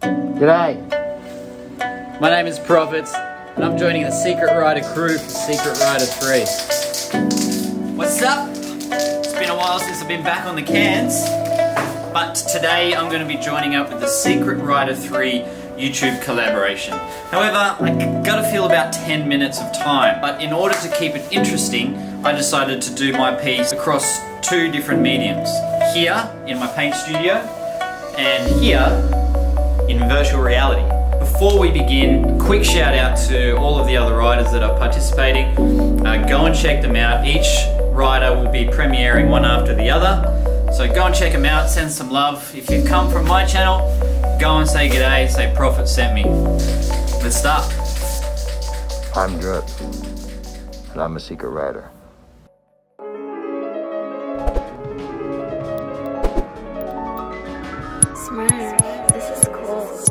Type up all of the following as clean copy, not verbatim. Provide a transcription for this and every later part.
G'day. My name is Profets, and I'm joining the Secret Rider crew for Secret Rider 3. What's up? It's been a while since I've been back on the cans, but today I'm going to be joining up with the Secret Rider 3 YouTube collaboration. However, I gotta fill about 10 minutes of time, but in order to keep it interesting, I decided to do my piece across 2 different mediums. Here, in my paint studio, and here, in virtual reality. Before we begin, a quick shout out to all of the other riders that are participating. Go and check them out. Each rider will be premiering one after the other. So go and check them out, send some love. If you've come from my channel, go and say g'day, say Prophet sent me. Let's start. I'm Drip, and I'm a secret rider. Smart. This is cold.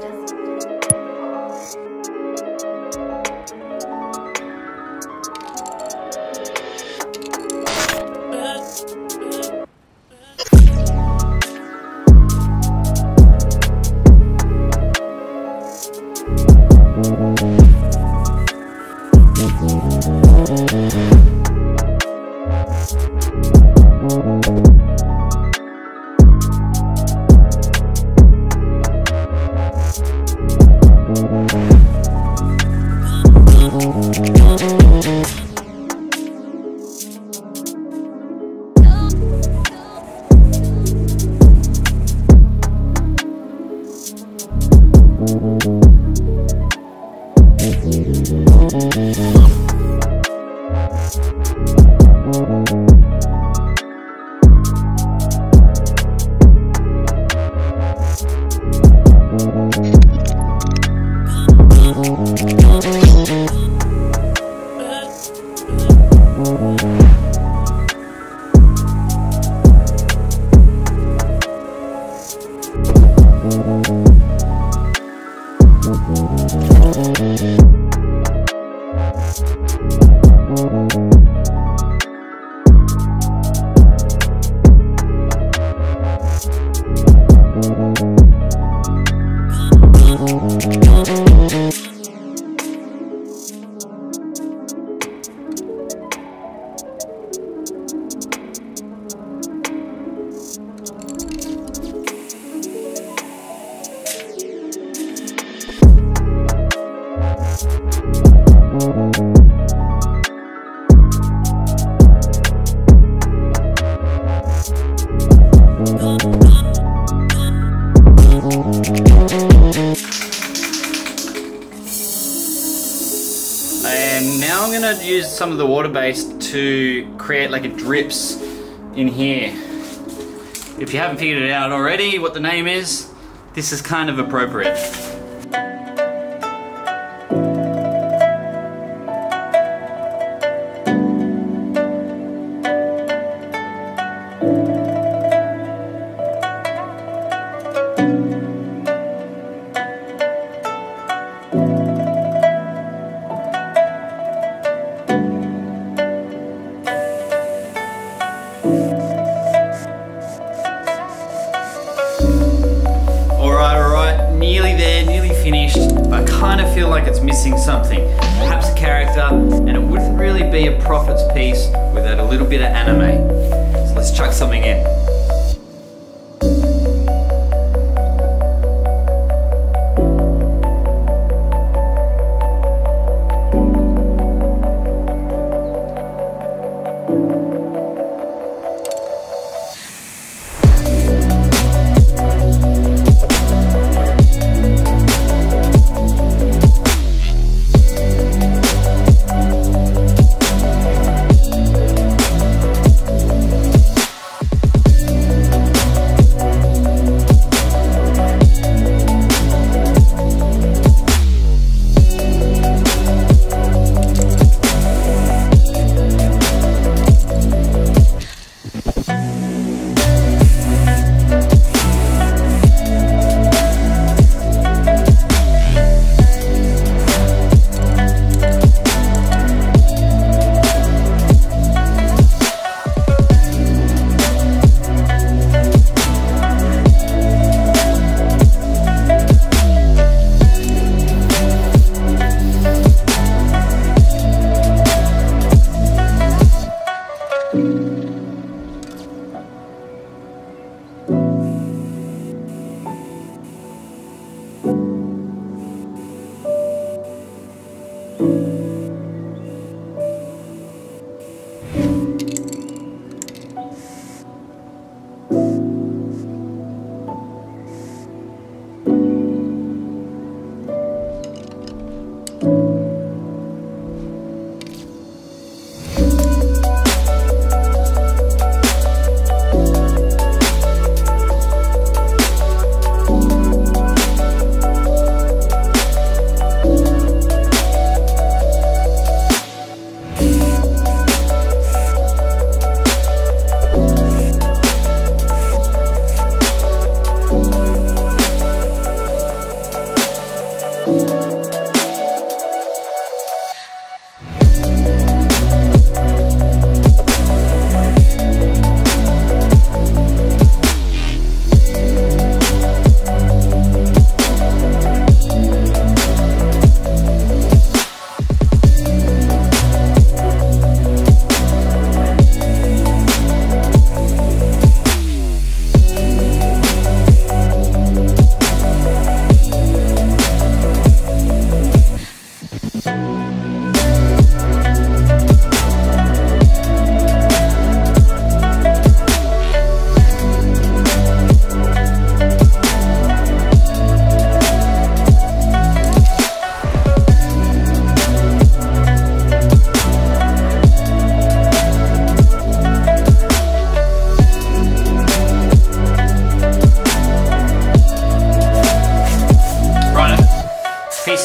And now I'm going to use some of the water base to create like a drips in here. If you haven't figured it out already what the name is, this is kind of appropriate. Nearly there, nearly finished, but I kind of feel like it's missing something. Perhaps a character, and it wouldn't really be a Prophet's piece without a little bit of anime. So let's chuck something in.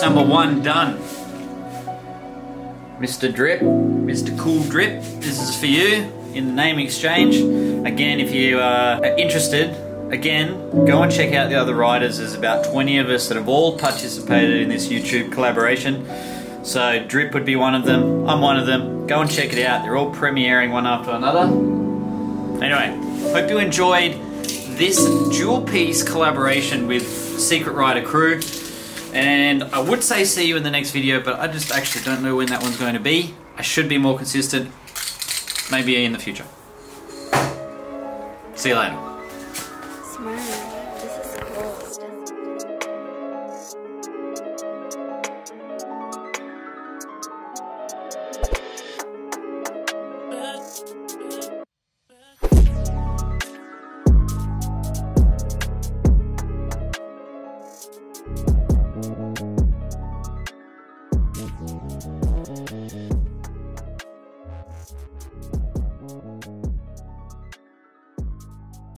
Number 1 done. Mr. Drip, Mr. Cool Drip, this is for you in the name exchange. Again, if you are interested, again, go and check out the other riders. There's about 20 of us that have all participated in this YouTube collaboration. So Drip would be one of them, I'm one of them. Go and check it out. They're all premiering one after another. Anyway, hope you enjoyed this dual piece collaboration with Secret Rider crew. And I would say see you in the next video, but I just actually don't know when that one's going to be. I should be more consistent, maybe in the future. See you later. Smart. This is cool.